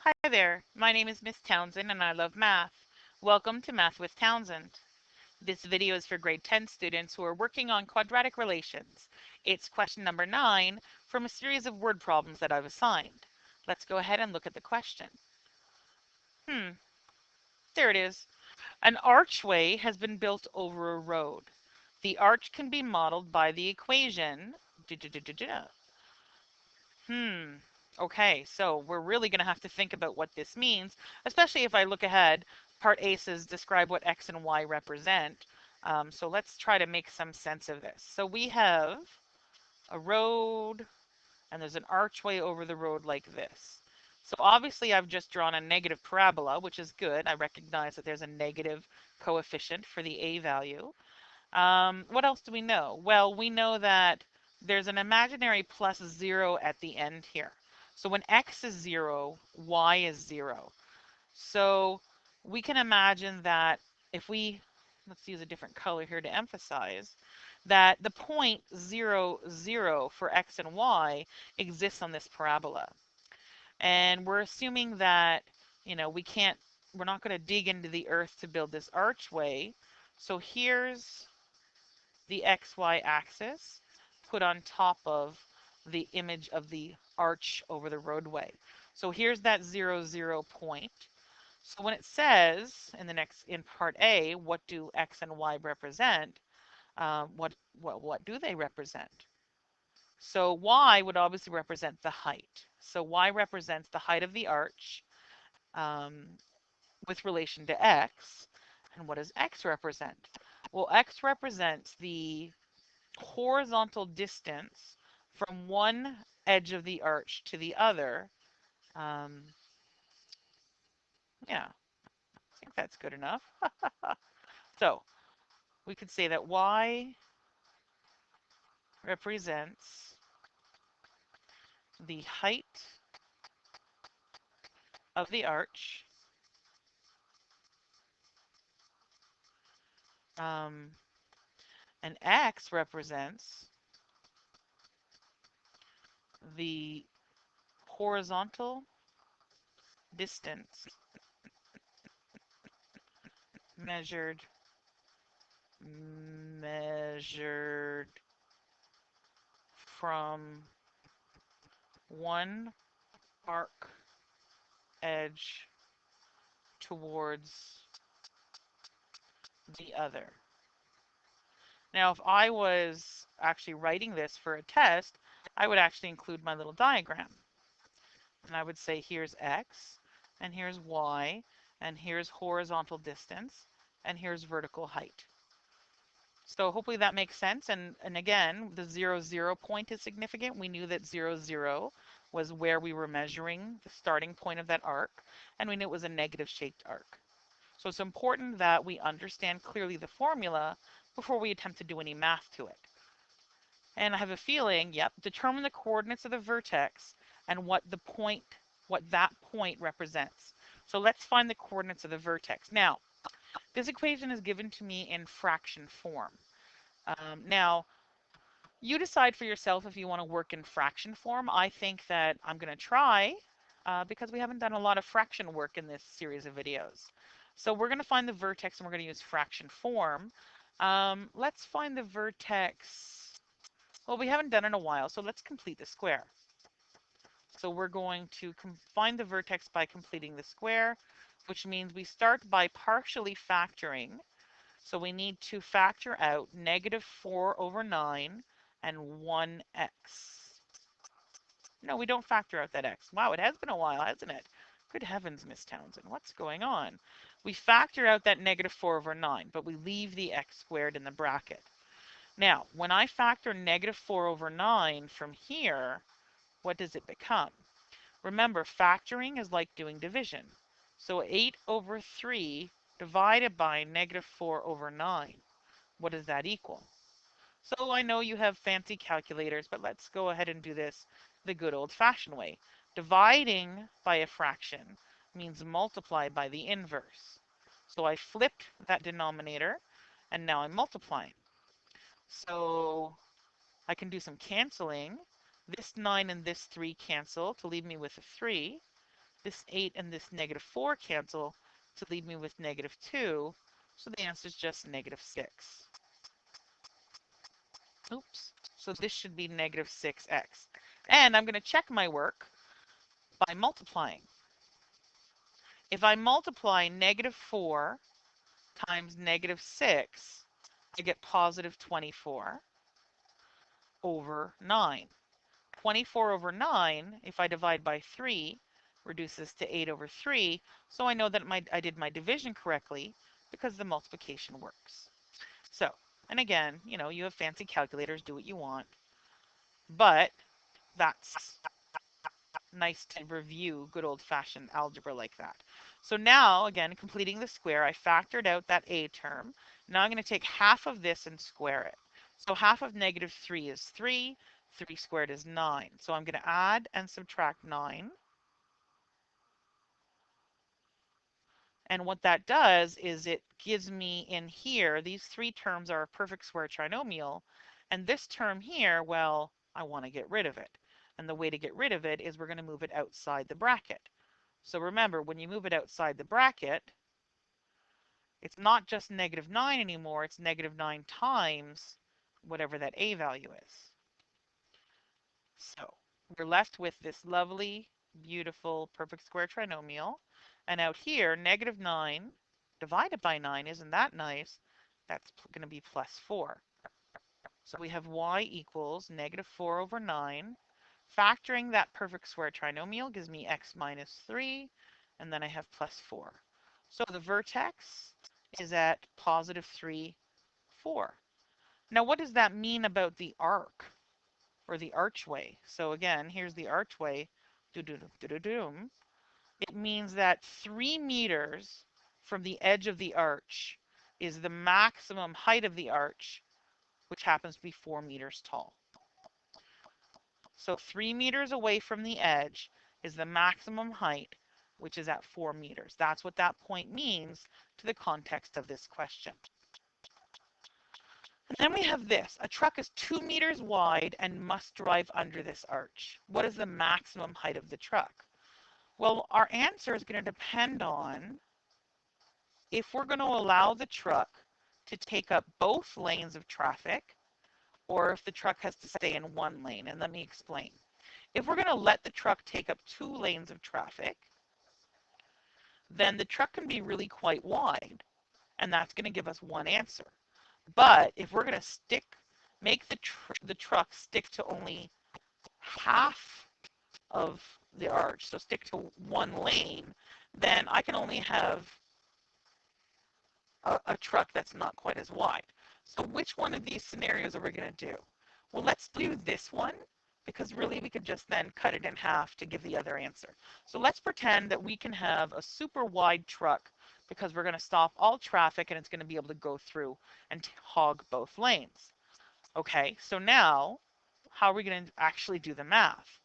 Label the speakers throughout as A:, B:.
A: Hi there, my name is Miss Townsend and I love math. Welcome to Math with Townsend. This video is for grade 10 students who are working on quadratic relations. It's question number 9 from a series of word problems that I've assigned. Let's go ahead and look at the question. There it is. An archway has been built over a road. The arch can be modeled by the equation. Okay, so we're really going to have to think about what this means, especially if I look ahead. Part A says describe what X and Y represent. So let's try to make some sense of this. So we have a road, and there's an archway over the road like this. So obviously I've just drawn a negative parabola, which is good. I recognize that there's a negative coefficient for the A value. What else do we know? Well, we know that there's an imaginary plus 0 at the end here. So when x is 0, y is 0. So we can imagine that if we, let's use a different color here to emphasize, that the point 0, 0 for x and y exists on this parabola. And we're assuming that, we're not going to dig into the earth to build this archway. So here's the XY axis put on top of the image of the arch over the roadway. So here's that 0, 0 point. So when it says in part A, what do X and Y represent? What do they represent? So Y would obviously represent the height. So Y represents the height of the arch um, with relation to X. And what does X represent? Well, X represents the horizontal distance from one edge of the arch to the other. Um, yeah, I think that's good enough. So we could say that y represents the height of the arch, um, and x represents the horizontal distance measured from one arc edge towards the other. Now, if I was actually writing this for a test, I would actually include my little diagram. And I would say here's x, and here's y, and here's horizontal distance, and here's vertical height. So hopefully that makes sense. And again, the 0, 0 point is significant. We knew that 0, 0 was where we were measuring the starting point of that arc, and we knew it was a negative shaped arc. So it's important that we understand clearly the formula before we attempt to do any math to it. And I have a feeling, yep, determine the coordinates of the vertex and what that point represents. So let's find the coordinates of the vertex. Now, this equation is given to me in fraction form. Now, you decide for yourself if you want to work in fraction form. I think that I'm going to try because we haven't done a lot of fraction work in this series of videos. So we're going to find the vertex and we're going to use fraction form. Let's find the vertex. Well, we haven't done it in a while, so let's complete the square. So we're going to find the vertex by completing the square, which means we start by partially factoring. So we need to factor out negative 4 over 9 and 1x. No, we don't factor out that x. Wow, it has been a while, hasn't it? Good heavens, Miss Townsend, what's going on? We factor out that negative 4 over 9, but we leave the x squared in the bracket. Now, when I factor negative 4 over 9 from here, what does it become? Remember, factoring is like doing division. So 8 over 3 divided by negative 4 over 9. What does that equal? So I know you have fancy calculators, but let's go ahead and do this the good old-fashioned way. Dividing by a fraction means multiply by the inverse. So I flipped that denominator, and now I'm multiplying. So I can do some canceling. This 9 and this 3 cancel to leave me with a 3. This 8 and this negative 4 cancel to leave me with negative 2. So the answer is just negative 6. Oops. So this should be negative 6x. And I'm going to check my work by multiplying. If I multiply negative 4 times negative 6, I get positive 24 over 9. 24 over 9, if I divide by 3, reduces to 8 over 3. So I know that I did my division correctly because the multiplication works. So, and again, you have fancy calculators, do what you want. But that's nice to review good old-fashioned algebra like that. So now, again, completing the square, I factored out that a term. Now I'm going to take half of this and square it. So half of negative 3 is 3. 3 squared is 9. So I'm going to add and subtract 9. And what that does is it gives me in here, these three terms are a perfect square trinomial. And this term here, well, I want to get rid of it. And the way to get rid of it is we're going to move it outside the bracket. So remember, when you move it outside the bracket, it's not just negative 9 anymore, it's negative 9 times whatever that a value is. So we're left with this lovely, beautiful, perfect square trinomial. And out here, negative 9 divided by 9, isn't that nice? That's going to be plus 4. So we have y equals negative 4 over 9. Factoring that perfect square trinomial gives me x minus 3, and then I have plus 4. So the vertex is at positive 3, 4. Now what does that mean about the arc or the archway? So again, here's the archway. It means that 3 meters from the edge of the arch is the maximum height of the arch, which happens to be 4 meters tall. So 3 meters away from the edge is the maximum height, which is at 4 meters. That's what that point means to the context of this question. And then we have this. A truck is 2 meters wide and must drive under this arch. What is the maximum height of the truck? Well, our answer is going to depend on if we're going to allow the truck to take up both lanes of traffic or if the truck has to stay in one lane. And let me explain. If we're going to let the truck take up 2 lanes of traffic, then the truck can be really quite wide, and that's going to give us one answer. But if we're going to make the truck stick to only half of the arch, so stick to one lane, then I can only have a truck that's not quite as wide. So which one of these scenarios are we going to do? Well, let's do this one, because really we could just then cut it in half to give the other answer. So let's pretend that we can have a super wide truck because we're going to stop all traffic and it's going to be able to go through and hog both lanes. Okay, so now how are we going to actually do the math?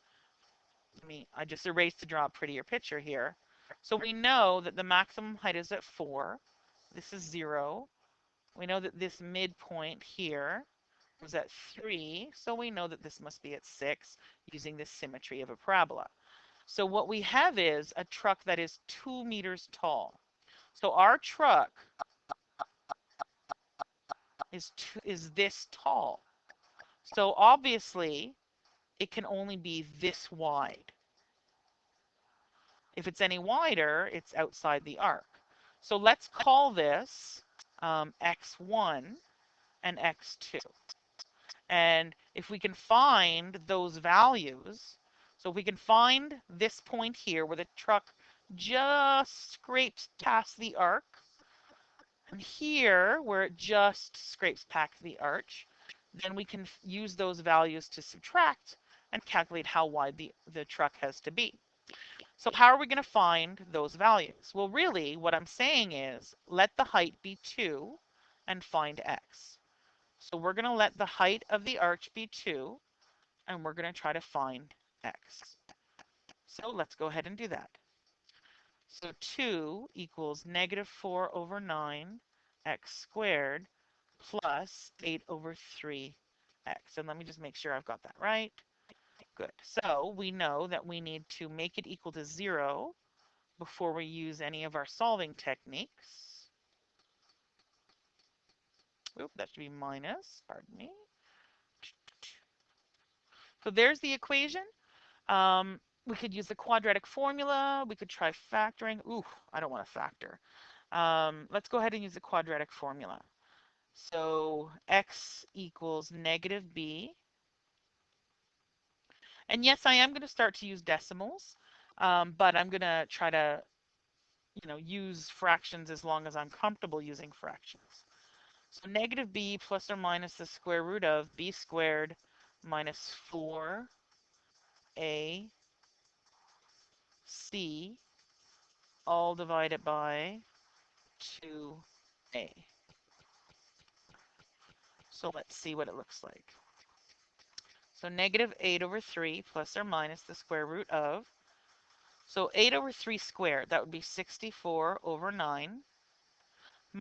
A: I just erased to draw a prettier picture here. So we know that the maximum height is at 4. This is 0. We know that this midpoint here was at 3, so we know that this must be at 6 using the symmetry of a parabola. So what we have is a truck that is 2 meters tall. So our truck is this tall. So obviously, it can only be this wide. If it's any wider, it's outside the arc. So let's call this x1 and x2. And if we can find those values, so if we can find this point here where the truck just scrapes past the arc, and here where it just scrapes past the arch, then we can use those values to subtract and calculate how wide the truck has to be. So how are we going to find those values? Well, really, what I'm saying is let the height be 2 and find x. So we're going to let the height of the arch be 2, and we're going to try to find x. So let's go ahead and do that. So 2 equals negative 4 over 9 x squared plus 8 over 3 x. And let me just make sure I've got that right. Good. So we know that we need to make it equal to 0 before we use any of our solving techniques. Oop, that should be minus, pardon me. So there's the equation. We could use the quadratic formula. We could try factoring. Ooh, I don't want to factor. Let's go ahead and use the quadratic formula. So x equals negative b. And yes, I am going to start to use decimals, but I'm going to try to, use fractions as long as I'm comfortable using fractions. So negative b plus or minus the square root of b squared minus 4ac all divided by 2a. So let's see what it looks like. So negative 8 over 3 plus or minus the square root of. So 8 over 3 squared, that would be 64 over 9.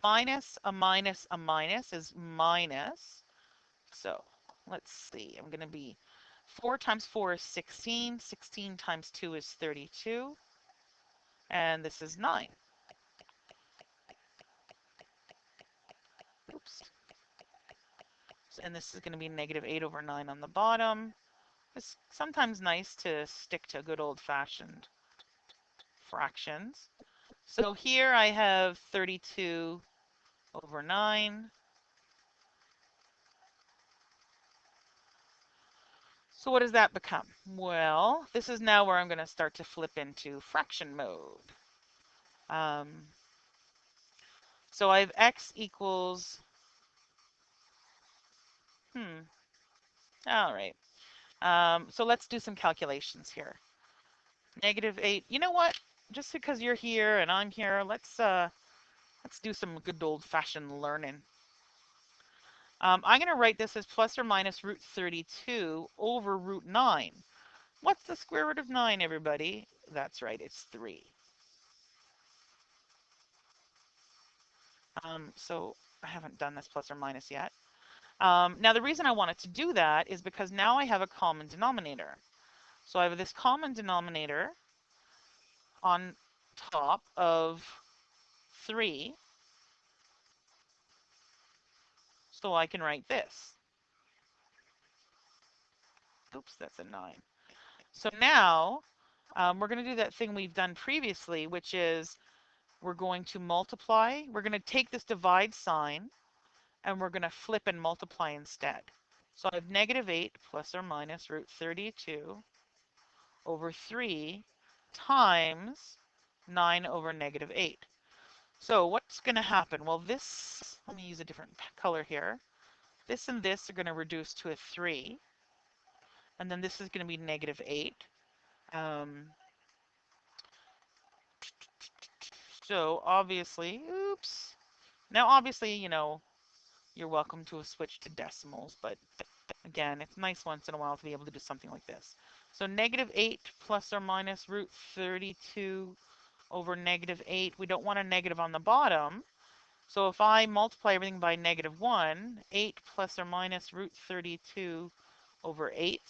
A: Minus a minus a minus is minus. So let's see. I'm going to be 4 times 4 is 16. 16 times 2 is 32. And this is 9. Oops. And this is going to be negative 8 over 9 on the bottom. It's sometimes nice to stick to good old-fashioned fractions. So here I have 32 over 9. So what does that become? Well, this is now where I'm going to start to flip into fraction mode. So I have x equals, all right. So let's do some calculations here. Negative 8. You know what? Just because you're here and I'm here, let's do some good old-fashioned learning. I'm going to write this as plus or minus root 32 over root 9. What's the square root of 9, everybody? That's right, it's 3. So I haven't done this plus or minus yet. Now the reason I wanted to do that is because now I have a common denominator. So I have this common denominator on top of 3. So I can write this. Oops, that's a 9. So now we're going to do that thing we've done previously, which is we're going to multiply. We're going to take this divide sign, and we're going to flip and multiply instead. So I have negative 8 plus or minus root 32 over 3 times 9 over negative 8. So what's going to happen? Well, this, let me use a different color here. This and this are going to reduce to a 3. And then this is going to be negative 8. So obviously, oops. Now obviously, you're welcome to switch to decimals, but again, it's nice once in a while to be able to do something like this. So negative 8 plus or minus root 32 over negative 8. We don't want a negative on the bottom. So if I multiply everything by negative 1, 8 plus or minus root 32 over 8.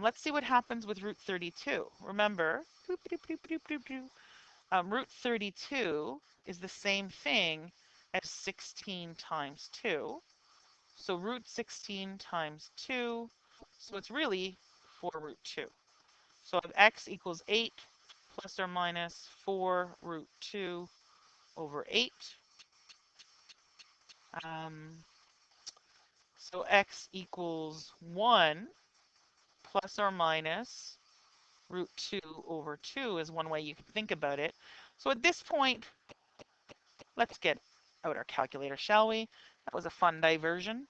A: Let's see what happens with root 32. Remember, root 32 is the same thing as 16 times 2. So root 16 times 2, so it's really 4 root 2. So if x equals 8 plus or minus 4 root 2 over 8. So x equals 1 plus or minus root 2 over 2 is one way you can think about it. So at this point, let's get out our calculator, shall we? That was a fun diversion.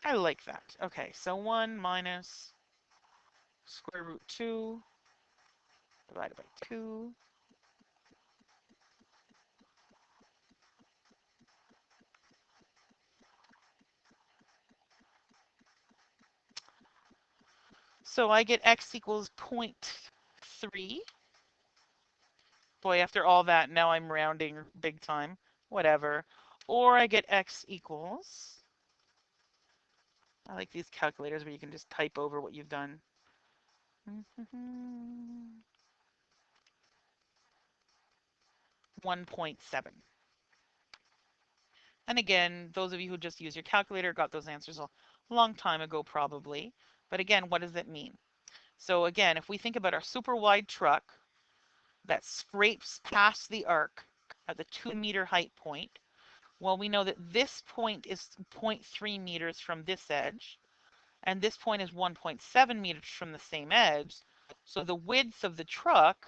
A: I like that. Okay, so 1 minus square root 2 divided by 2. So I get x equals 0.3. Boy, after all that, now I'm rounding big time. Whatever. Or I get x equals, I like these calculators where you can just type over what you've done. 1.7. And again, those of you who just use your calculator got those answers a long time ago probably. But again, what does it mean? So again, if we think about our super wide truck that scrapes past the arc at the 2-meter height point, well, we know that this point is 0.3 meters from this edge, and this point is 1.7 meters from the same edge. So the width of the truck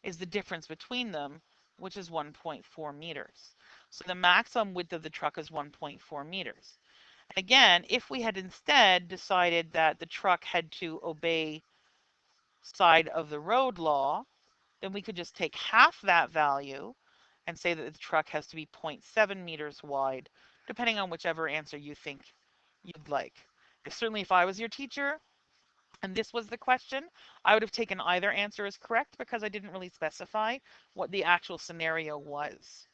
A: is the difference between them, which is 1.4 meters. So the maximum width of the truck is 1.4 meters. And again, if we had instead decided that the truck had to obey side of the road law, then we could just take half that value and say that the truck has to be 0.7 meters wide, depending on whichever answer you think you'd like. Certainly, if I was your teacher and this was the question, I would have taken either answer as correct because I didn't really specify what the actual scenario was.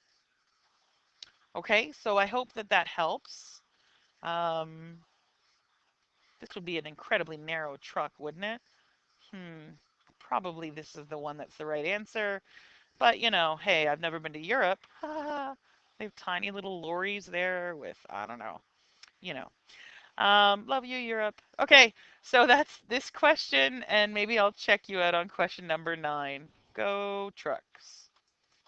A: Okay, so I hope that that helps. Um, this would be an incredibly narrow truck, wouldn't it? Probably this is the one that's the right answer. But, you know, hey, I've never been to Europe. They have tiny little lorries there with, I don't know, you know. Love you, Europe. Okay, so that's this question, and maybe I'll check you out on question number 9. Go trucks.